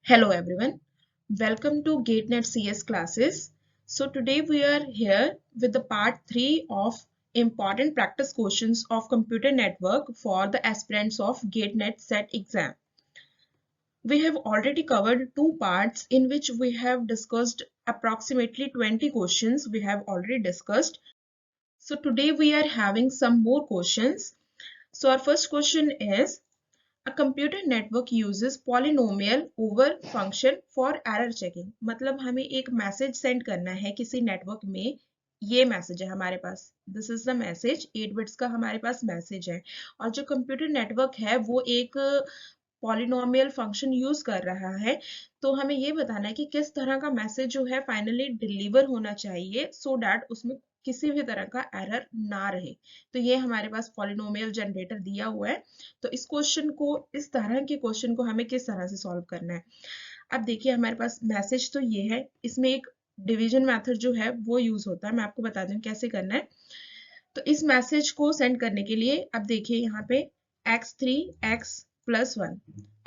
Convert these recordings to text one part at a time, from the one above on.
Hello everyone, welcome to GateNet CS classes. So today we are here with the part 3 of important practice questions of computer network for the aspirants of GateNet SET exam. We have already covered two parts in which we have discussed approximately 20 questions we have already discussed. So today we are having some more questions. So our first question is, a computer network uses polynomial over function for error checking. मतलब हमें एक message send करना है किसी network में. ये message है हमारे पास, this is the message, 8 bits का हमारे पास मैसेज है. और जो कंप्यूटर नेटवर्क है वो एक पॉलिनोमियल फंक्शन यूज कर रहा है. तो हमें ये बताना है कि किस तरह का मैसेज जो है फाइनली डिलीवर होना चाहिए सो दैट उसमें किसी भी तरह का एरर ना रहे. तो ये हमारे पास पॉलिनोमियल जनरेटर दिया हुआ है. तो इस क्वेश्चन को, इस तरह के क्वेश्चन को हमें किस तरह से सॉल्व करना है. अब देखिए हमारे पास मैसेज तो ये है, इसमें एक डिवीजन मेथड जो है वो यूज होता है. मैं आपको बता दूं कैसे करना है. तो इस मैसेज को सेंड करने के लिए अब देखिए यहाँ पे x3 x + 1.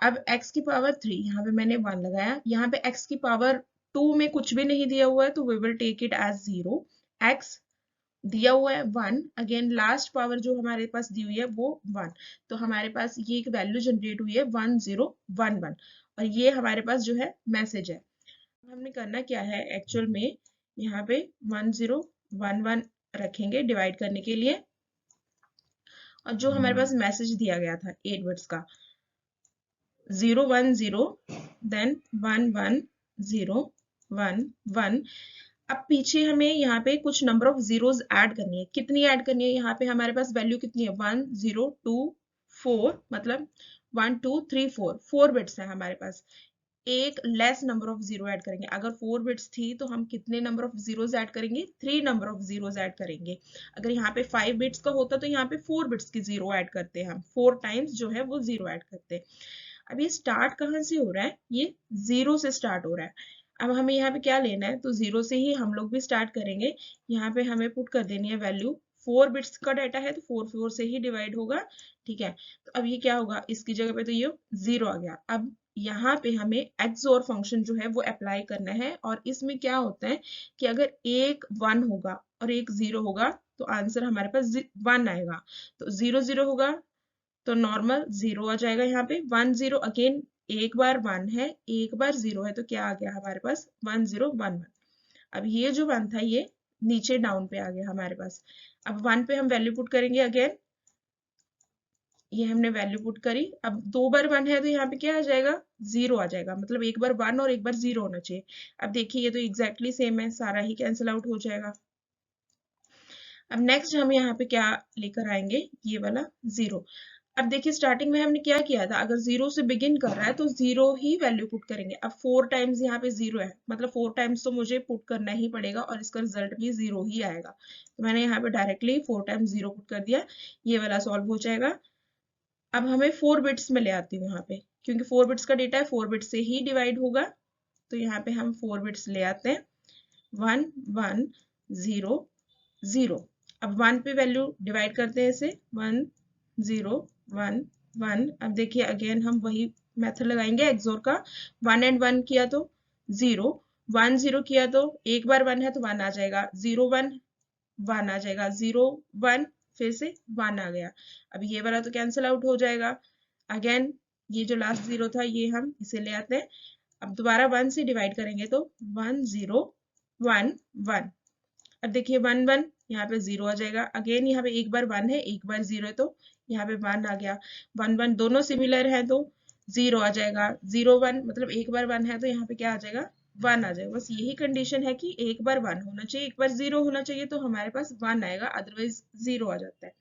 अब x की पावर 3, यहाँ पे मैंने 1 लगाया. यहाँ पे x की पावर 2 में कुछ भी नहीं दिया हुआ है तो we will take it as 0. x दिया हुआ है 1, अगेन लास्ट पावर जो हमारे पास दी हुई है वो 1. तो हमारे पास ये एक वैल्यू जनरेट हुई है 1011 और ये हमारे पास जो है मैसेज है. हमने करना क्या है एक्चुअल में, यहाँ पे 1011 रखेंगे डिवाइड करने के लिए. और जो हमारे पास मैसेज दिया गया था 8 बिट्स का, 010 देन 11011. अब पीछे हमें यहाँ पे कुछ नंबर ऑफ जीरोस ऐड करनी है. कितनी ऐड करनी है, यहाँ पे हमारे पास वैल्यू कितनी है 1024, मतलब 1 2 3 4 4 बिट्स है हमारे पास. एक less number of zero add करेंगे. अगर 4 बिट्स थी तो हम कितने नंबर ऑफ जीरोस ऐड करेंगे, 3 नंबर ऑफ जीरोस ऐड करेंगे. अगर यहाँ पे 5 बिट्स का होता तो यहाँ पे 4 बिट्स की जीरो ऐड करते हैं हम, 4 टाइम्स जो है वो जीरो ऐड करते हैं. अब ये स्टार्ट कहाँ से हो रहा है, ये 0 से स्टार्ट हो रहा है. अब हमें यहाँ पे क्या लेना है, तो 0 से ही हम लोग भी स्टार्ट करेंगे. यहाँ पे हमें पुट कर देनी है वैल्यू. 4 बिट्स का डाटा है तो 4 4 से ही डिवाइड होगा. ठीक है, तो अब ये क्या होगा, इसकी जगह पे तो ये 0 आ गया. अब यहाँ पे हमें XOR फंक्शन जो है वो अप्लाई करना है. और इसमें क्या होता है कि अगर एक 1 होगा और एक 0 होगा तो आंसर हमारे पास 1 आएगा. तो 0 0 होगा तो नॉर्मल 0 आ जाएगा. यहाँ पे 1 0, अगेन एक बार 1 है एक बार 0 है तो क्या आ गया हमारे पास 1 0 1 1. अब ये जो 1 था ये नीचे डाउन पे आ गया हमारे पास. अब 1 पे हम वैल्यू पुट करेंगे. अगेन ये हमने वैल्यू पुट करी. अब 2 बार 1 है तो यहाँ पे क्या आ जाएगा, 0 आ जाएगा. मतलब एक बार 1 और एक बार 0 होना चाहिए. अब देखिए ये तो एग्जैक्टली सेम है, सारा ही कैंसिल आउट हो जाएगा. अब नेक्स्ट हम यहाँ पे क्या लेकर आएंगे, ये वाला 0. अब देखिए स्टार्टिंग में हमने क्या किया था, अगर 0 से बिगिन कर रहा है तो 0 ही वैल्यू पुट करेंगे. अब 4 टाइम्स यहाँ पे 0 है, मतलब 4 टाइम्स तो मुझे पुट करना ही पड़ेगा और इसका रिजल्ट भी 0 ही आएगा. तो मैंने यहाँ पे डायरेक्टली 4 टाइम्स 0 पुट कर दिया. ये वाला सॉल्व हो जाएगा. अब हमें 4 बिट्स में ले आती हूँ यहाँ पे, क्योंकि 4 बिट्स का डेटा है, 4 बिट्स से ही डिवाइड होगा. तो यहाँ पे हम 4 बिट्स ले आते हैं. 1 1 0 0. अब 1 पे वैल्यू डिवाइड करते हैं इसे, 1 0 1 1. अब देखिए अगेन हम वही मेथड लगाएंगे XOR का. 1 एंड 1 किया तो 0, 1 0 किया तो एक बार 1 है तो 1 आ जाएगा, 0 1 1 आ जाएगा, 0 1 फिर से 1 आ गया. अब ये वाला तो कैंसिल आउट हो जाएगा. अगेन ये जो लास्ट 0 था ये हम इसे ले आते हैं. अब दोबारा 1 से डिवाइड करेंगे तो 1 0 1 1. अब देखिए 1 1 यहाँ पे 0 आ जाएगा. अगेन यहाँ पे एक बार 1 है एक बार 0 है तो यहाँ पे 1 आ गया. 1 1 दोनों सिमिलर है तो 0 आ जाएगा. 0 1 मतलब एक बार 1 है तो यहाँ पे क्या आ जाएगा, 1 आ जाएगा. बस यही कंडीशन है कि एक बार 1 होना चाहिए एक बार 0 होना चाहिए तो हमारे पास 1 आएगा, अदरवाइज 0 आ जाता है.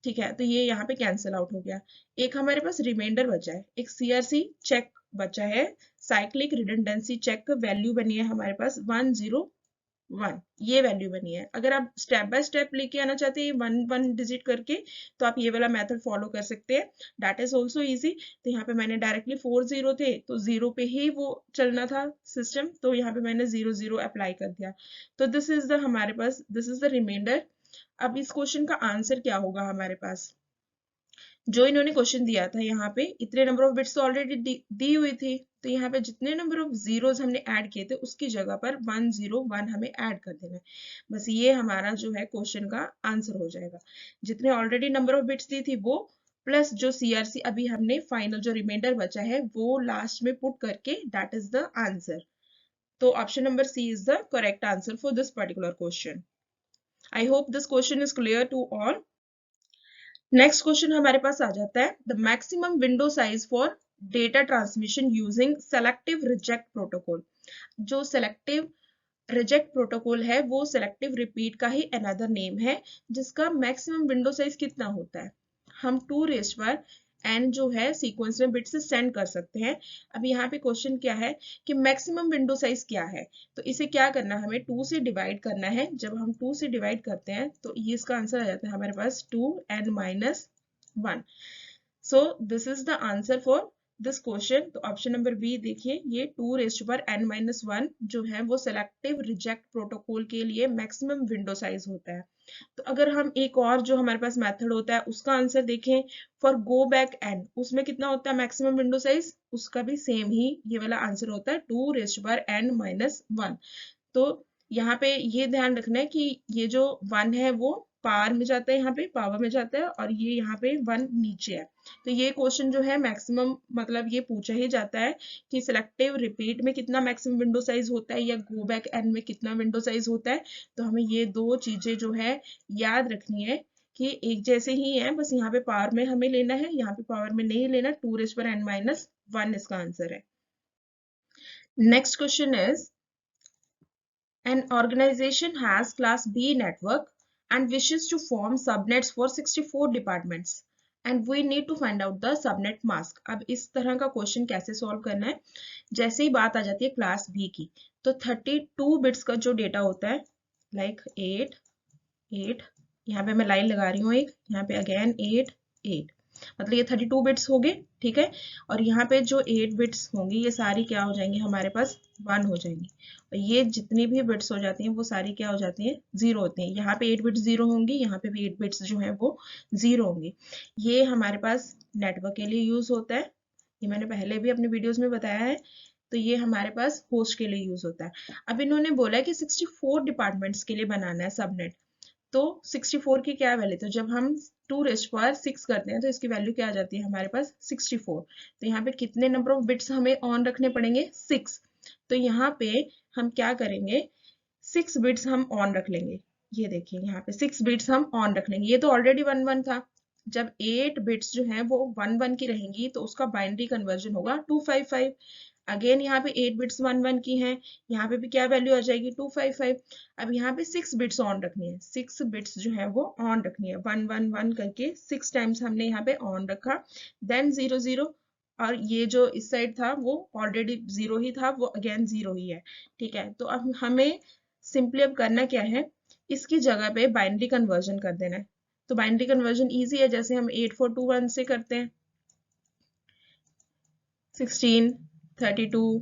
ठीक है, तो ये यहाँ पे कैंसिल आउट हो गया. एक हमारे पास रिमाइंडर बचा है, एक CRC चेक बचा है, साइक्लिक रिडंडेंसी चेक. वैल्यू बनी है हमारे पास 101, ये वैल्यू बनी है. अगर आप स्टेप बाय स्टेप लेके आना चाहते हैं 1 1 डिजिट करके तो आप ये वाला मेथड फॉलो कर सकते हैं. That is also easy. तो यहाँ पे मैंने डायरेक्टली 4 0 थे तो 0 पे ही वो चलना था सिस्टम, तो यहाँ पे मैंने 0 0 अप्लाई कर दिया. तो दिस इज द हमारे पास, दिस इज द रिमाइंडर. अब इस क्वेश्चन का आंसर क्या होगा हमारे पास, जो इन्होंने क्वेश्चन दिया था यहाँ पे इतने नंबर ऑफ बिट्स तो ऑलरेडी दी हुई थी, तो यहाँ पे जितने नंबर ऑफ जीरोस हमने ऐड किए थे उसकी जगह पर 101 हमें ऐड कर देना है। बस ये हमारा जो है क्वेश्चन का आंसर हो जाएगा। जितने ऑलरेडी नंबर ऑफ बिट्स दी थी वो प्लस जो सीआरसी अभी हमने फाइनल जो रिमाइंडर बचा है वो लास्ट में पुट करके दैट इज द आंसर। तो option number C is the correct answer for this particular question. I hope this question is clear to all. Next question हमारे पास आ जाता है the maximum window size for data transmission using selective reject protocol. जो selective reject protocol है वो selective repeat का ही another name है, जिसका मैक्सिमम विंडो साइज कितना होता है। हम 2 रेज़ पर n जो है सीक्वेंस में बिट से सेंड कर सकते हैं। अब यहाँ पे क्वेश्चन क्या है कि मैक्सिमम विंडो साइज क्या है, तो इसे क्या करना है, हमें 2 से डिवाइड करना है। जब हम 2 से डिवाइड करते हैं तो ये इसका आंसर आ जाता है हमारे पास 2n-1। So this is the answer for this question. तो ऑप्शन नंबर बी देखिए, ये 2n-1 जो है वो सेलेक्टिव रिजेक्ट प्रोटोकॉल के लिए मैक्सिमम विंडो साइज होता है। तो अगर हम एक और जो हमारे पास मेथड होता है उसका आंसर देखें फॉर गो बैक n, उसमें कितना होता है मैक्सिमम विंडो साइज, उसका भी सेम ही ये वाला आंसर होता है 2n-1। तो यहाँ पे ये ध्यान रखना है कि ये जो 1 है वो पावर में जाता है, यहाँ पे पावर में जाता है, और ये यहाँ पे 1 नीचे है। तो ये क्वेश्चन जो है मैक्सिमम मतलब ये पूछा ही जाता है कि सिलेक्टिव रिपीट में कितना मैक्सिमम विंडो साइज होता है या गो बैक एन में कितना विंडो साइज होता है। तो हमें ये दो चीजें जो है याद रखनी है कि एक जैसे ही है, बस यहाँ पे पावर में हमें लेना है, यहाँ पे पावर में नहीं लेना। 2n-1 इसका आंसर है। Next question is an organization has class B network and wishes to form subnets for 64 departments and we need to find out the subnet mask। अब इस तरह का क्वेश्चन कैसे सॉल्व करना है, जैसे ही बात आ जाती है क्लास बी की तो 32 बिट्स का जो डेटा होता है लाइक 8 यहाँ पे मैं लाइन लगा रही हूँ एक, यहाँ पे अगेन 8 मतलब ये 32 बिट्स हो गए, ठीक है। और यहाँ पे जो 8 बिट्स होंगी ये सारी क्या हो जाएंगी हमारे पास 1 हो जाएंगी, और ये जितनी भी बिट्स हो जाती हैं वो सारी क्या हो जाती हैं 0 होती हैं। यहाँ पे 8 बिट्स 0 होंगी, यहाँ पे भी 8 बिट्स जो है वो 0 होंगी। ये हमारे पास नेटवर्क के लिए यूज होता है, ये मैंने पहले भी अपने वीडियोज में बताया है। तो ये हमारे पास होस्ट के लिए यूज होता है। अब इन्होंने बोला है कि 64 डिपार्टमेंट्स के लिए बनाना है सबनेट। तो 64 की क्या वैल्यू, तो जब हम 2⁻6 करते हैं तो इसकी वैल्यू क्या आ जाती है हमारे पास 64। तो यहाँ पे कितने नंबर ऑफ बिट्स हमें ऑन रखने पड़ेंगे 6। तो यहाँ पे हम क्या करेंगे 6 बिट्स हम ऑन रख लेंगे। ये देखिए यहाँ पे 6 बिट्स हम ऑन रख लेंगे, ये तो ऑलरेडी 1 था। जब 8 बिट्स जो है वो 1 की रहेंगी तो उसका बाइनरी कन्वर्जन होगा 255। अगेन यहाँ पे 8 बिट्स 1 की हैं, यहाँ पे भी क्या वैल्यू आ जाएगी 255। अब यहाँ पे 6 बिट्स ऑन रखनी है, 6 बिट्स जो है वो ऑन रखनी है 1 करके 6 टाइम्स हमने यहाँ पे ऑन रखा, देन 0 और ये जो इस साइड था वो ऑलरेडी 0 ही था, वो अगेन 0 ही है, ठीक है। तो अब हमें सिंपली अब करना क्या है, इसकी जगह पे बाइनरी कन्वर्जन कर देना है। तो बाइनरी कन्वर्जन इजी है, जैसे हम 8421 से करते हैं 16 32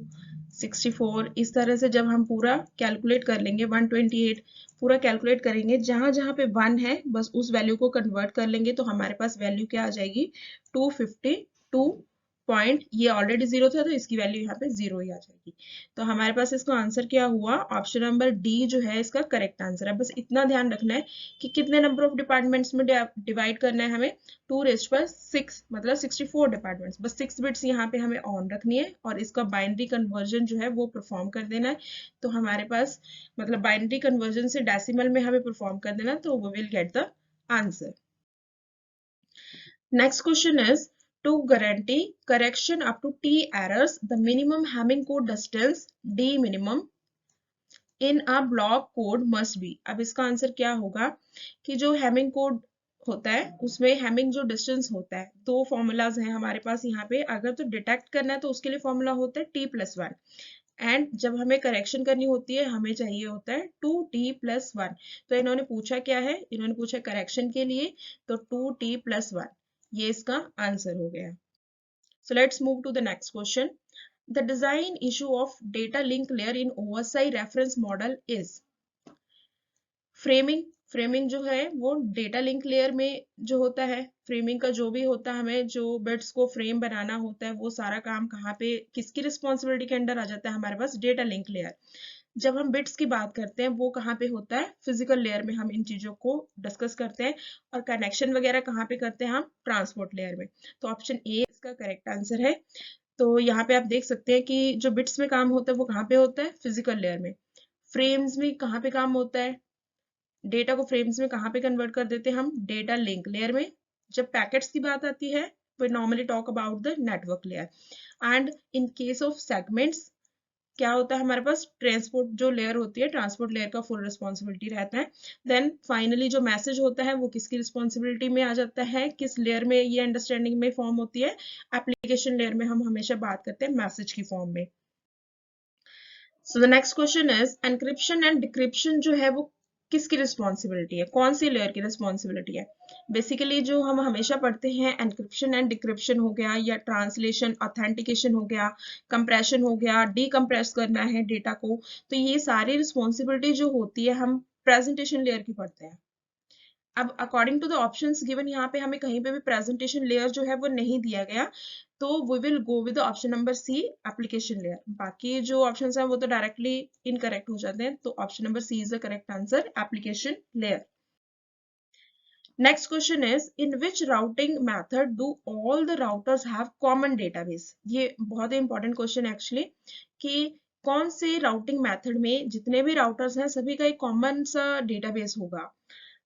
64, इस तरह से जब हम पूरा कैलकुलेट कर लेंगे 128 पूरा कैलकुलेट करेंगे, जहां जहां पे 1 है बस उस वैल्यू को कन्वर्ट कर लेंगे तो हमारे पास वैल्यू क्या आ जाएगी 252 पॉइंट। ये ऑलरेडी 0 था तो इसकी वैल्यू यहाँ पे 0 ही आ जाएगी। तो हमारे पास इसका आंसर क्या हुआ, ऑप्शन नंबर डी जो है इसका करेक्ट आंसर है। बस इतना ध्यान रखना है कि कितने नंबर ऑफ डिपार्टमेंट्स में डिवाइड करना है हमें 2⁻6 मतलब 64 डिपार्टमेंट्स। बस 6 बिट्स यहाँ पे हमें ऑन रखनी है और इसका बाइनरी कन्वर्जन जो है वो परफॉर्म कर देना है। तो हमारे पास मतलब बाइनरी कन्वर्जन से डेसिमल में हमें परफॉर्म कर देना, तो we will get the answer. Next question is to guarantee correction up to t errors the minimum Hamming code distance d minimum in a block code must be। अब इसका answer क्या होगा कि जो हैमिंग कोड होता है उसमें Hamming जो डिस्टेंस होता है, दो फॉर्मूलाज हैं हमारे पास यहाँ पे। अगर तो डिटेक्ट करना है तो उसके लिए फॉर्मूला होता है t+1 एंड जब हमें करेक्शन करनी होती है हमें चाहिए होता है 2t+1। तो इन्होंने पूछा क्या है, इन्होंने पूछा करेक्शन के लिए, तो 2t+1 ये इसका आंसर हो गया। So let's move to the next question. The design issue of data link layer in OSI reference model is framing framing जो है वो डेटा लिंक लेयर में जो होता है, फ्रेमिंग का जो भी होता है, हमें जो बिट्स को फ्रेम बनाना होता है वो सारा काम कहाँ पे किसकी रिस्पॉन्सिबिलिटी के अंडर आ जाता है, हमारे पास डेटा लिंक लेयर। जब हम बिट्स की बात करते हैं वो कहाँ पे होता है, फिजिकल लेयर में हम इन चीजों को डिस्कस करते हैं। और कनेक्शन वगैरह कहाँ पे करते हैं हम, ट्रांसपोर्ट लेयर में। तो ऑप्शन ए इसका करेक्ट आंसर है। तो यहाँ पे आप देख सकते हैं कि जो बिट्स में काम होता है वो कहाँ पे होता है, फिजिकल लेयर में। फ्रेम्स में कहाँ पे काम होता है, डेटा को फ्रेम्स में कहाँ पे कन्वर्ट कर देते हैं हम, डेटा लिंक लेयर में। जब पैकेट्स की बात आती है we normally talk about the network layer, and in case of segments क्या होता है हमारे पास, ट्रांसपोर्ट जो लेयर होती है, ट्रांसपोर्ट लेयर का फुल रिस्पॉन्सिबिलिटी रहता है। देन फाइनली जो मैसेज होता है वो किसकी रिस्पॉन्सिबिलिटी में आ जाता है, किस लेयर में ये अंडरस्टैंडिंग में फॉर्म होती है, एप्लीकेशन लेयर में हम हमेशा बात करते हैं मैसेज की फॉर्म में। So the next question is encryption and decryption जो है वो किसकी रिस्पॉन्सिबिलिटी है, कौन सी लेयर की रिस्पॉन्सिबिलिटी है। बेसिकली जो हम हमेशा पढ़ते हैं एनक्रिप्शन एंड डिक्रिप्शन हो गया, या ट्रांसलेशन ऑथेंटिकेशन हो गया, कंप्रेशन हो गया, डीकम्प्रेस करना है डेटा को, तो ये सारी रिस्पॉन्सिबिलिटी जो होती है हम प्रेजेंटेशन लेयर की पढ़ते हैं। अब according to the options given यहाँ पे हमें कहीं पे भी प्रेजेंटेशन लेयर जो है वो नहीं दिया गया, तो we will go with option number C, application layer. बाकी जो ऑप्शंस हैं वो तो डायरेक्टली इनकरेक्ट हो जाते हैं, तो option number C is the correct answer, application layer. Next question is in which routing method do all the routers have common database. ये बहुत ही इंपॉर्टेंट क्वेश्चन है एक्चुअली, कि कौन से राउटिंग मेथड में जितने भी राउटर्स हैं सभी का एक कॉमन सा डेटाबेस होगा।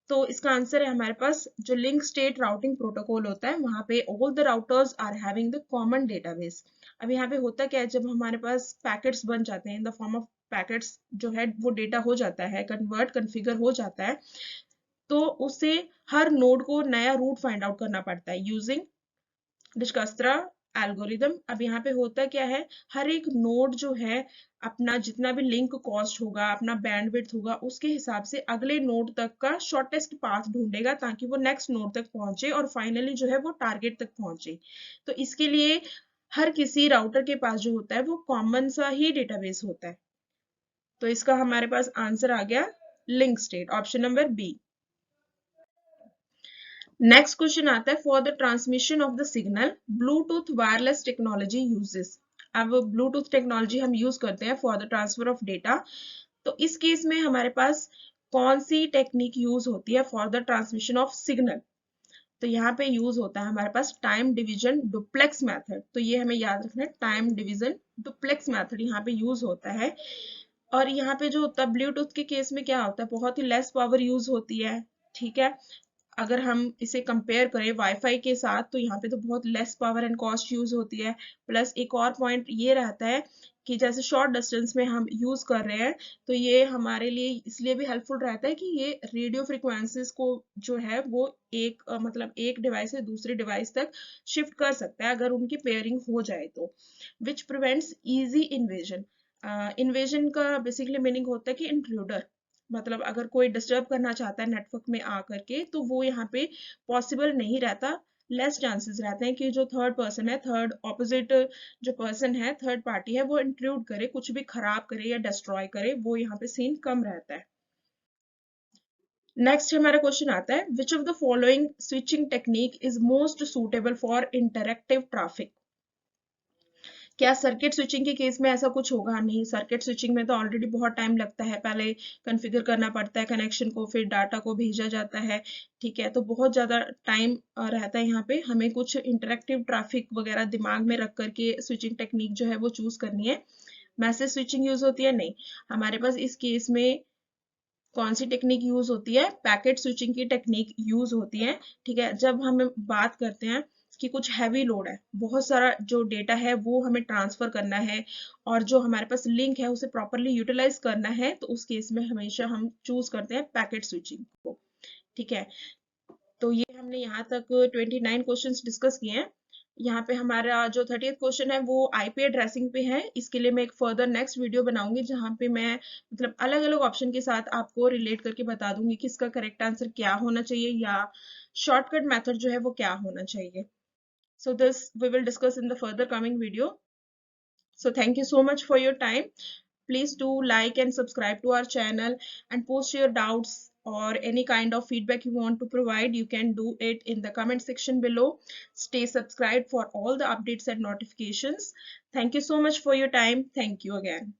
तो इसका आंसर है हमारे पास जो लिंक स्टेट राउटिंग प्रोटोकॉल होता है, वहां पे all the routers are having the common database. अब यहाँ पे होता क्या है, जब हमारे पास पैकेट्स बन जाते हैं in the form of packets, जो है वो डेटा हो जाता है कन्वर्ट, कन्फिगर हो जाता है, तो उससे हर नोड को नया रूट फाइंड आउट करना पड़ता है यूजिंग डिजकस्त्रा एल्गोरिदम। अब यहाँ पे होता क्या है, हर एक नोड जो है अपना जितना भी लिंक कॉस्ट होगा, अपना बैंडविड्थ होगा, उसके हिसाब से अगले नोड तक का शॉर्टेस्ट पाथ ढूंढेगा ताकि वो नेक्स्ट नोड तक पहुंचे और फाइनली जो है वो टारगेट तक पहुंचे। तो इसके लिए हर किसी राउटर के पास जो होता है वो कॉमन सा ही डेटाबेस होता है। तो इसका हमारे पास आंसर आ गया link state, option number B. Next question आता है for the transmission of the signal Bluetooth wireless technology uses. अब ब्लूटूथ टेक्नोलॉजी हम यूज करते हैं for the transfer of data, तो इस केस में हमारे पास कौन सी टेक्निक यूज होती है for the transmission of signal. तो यहाँ पे यूज होता है हमारे पास टाइम डिवीजन डुप्लेक्स मेथड। तो ये हमें याद रखना है, टाइम डिवीजन डुप्लेक्स मेथड यहाँ पे यूज होता है। और यहाँ पे जो होता है ब्लूटूथ के केस में क्या होता है, बहुत ही लेस पावर यूज होती है, ठीक है। अगर हम इसे कंपेयर करें वाईफाई के साथ तो यहाँ पे तो बहुत less power and cost use होती है। प्लस एक और पॉइंट ये रहता है कि जैसे शॉर्ट डिस्टेंस में हम यूज कर रहे हैं तो ये हमारे लिए इसलिए भी हेल्पफुल रहता है कि ये रेडियो फ्रिक्वेंसीज को जो है वो एक मतलब एक डिवाइस से दूसरे डिवाइस तक शिफ्ट कर सकता है अगर उनकी पेयरिंग हो जाए तो, which prevents easy invasion. Invasion का बेसिकली मीनिंग होता है कि इंट्रूडर, मतलब अगर कोई डिस्टर्ब करना चाहता है नेटवर्क में आकर के तो वो यहाँ पे पॉसिबल नहीं रहता। लेस चांसेस रहते हैं कि जो थर्ड पर्सन है, थर्ड ऑपोजिट जो पर्सन है, थर्ड पार्टी है, वो इंट्रूड करे, कुछ भी खराब करे या डिस्ट्रॉय करे, वो यहाँ पे सीन कम रहता है। नेक्स्ट हमारा क्वेश्चन आता है which of the following switching technique is most suitable for interactive traffic. क्या सर्किट स्विचिंग के केस में ऐसा कुछ होगा, नहीं। सर्किट स्विचिंग में तो ऑलरेडी बहुत टाइम लगता है, पहले कॉन्फ़िगर करना पड़ता है कनेक्शन को, फिर डाटा को भेजा जाता है, ठीक है। तो बहुत ज़्यादा टाइम रहता है यहाँ पे, हमें कुछ इंटरेक्टिव ट्रैफिक वगैरह दिमाग में रख करके स्विचिंग टेक्निक जो है वो चूज करनी है। मैसेज स्विचिंग यूज होती है, नहीं। हमारे पास इस केस में कौन सी टेक्निक यूज होती है, पैकेट स्विचिंग की टेक्निक यूज होती है, ठीक है। जब हम बात करते हैं कि कुछ हैवी लोड है, बहुत सारा जो डेटा है वो हमें ट्रांसफर करना है और जो हमारे पास लिंक है उसे प्रॉपरली यूटिलाइज करना है, तो उस केस में हमेशा हम चूज करते हैं पैकेट स्विचिंग को, ठीक है। तो ये हमने यहाँ तक 29 क्वेश्चंस डिस्कस किए हैं। यहाँ पे हमारा जो 30th क्वेश्चन है वो आईपी एड्रेसिंग पे है। इसके लिए मैं एक फर्दर नेक्स्ट वीडियो बनाऊंगी जहाँ पे मैं मतलब अलग अलग ऑप्शन के साथ आपको रिलेट करके बता दूंगी कि इसका करेक्ट आंसर क्या होना चाहिए या शॉर्टकट मेथड जो है वो क्या होना चाहिए। So this we will discuss in the further coming video. So thank you so much for your time. Please do like and subscribe to our channel and post your doubts or any kind of feedback you want to provide, you can do it in the comment section below. Stay subscribed for all the updates and notifications. Thank you so much for your time. Thank you again.